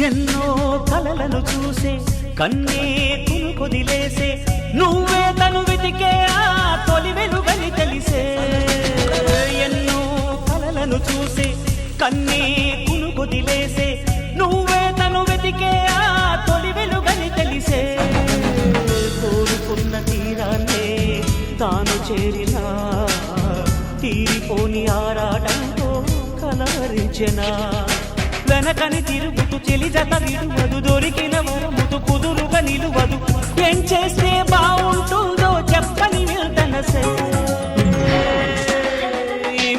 ఎన్నో కలలను చూసే కన్నే కొదిలేసే నువ్వే తను వెతికే ఆ తొలి వెలుగని తెలిసే ఎన్నో కలలను చూసే కన్నే కొదిలేసే నువ్వే తను వెతికే ఆ తొలి వెలుగని తెలిసే కోరుకున్న తీరాన్నే తాను చేరినా తీరిపోని ఆరాటంతో కలవరించెనా వెనకని తిరుగుతూ చెలి జత విడువదు దొరికిన వరముతు కుదురుగా నిలువదు ఏం చేస్తే బాగుంటుందో చెప్పని వెళ్తనసే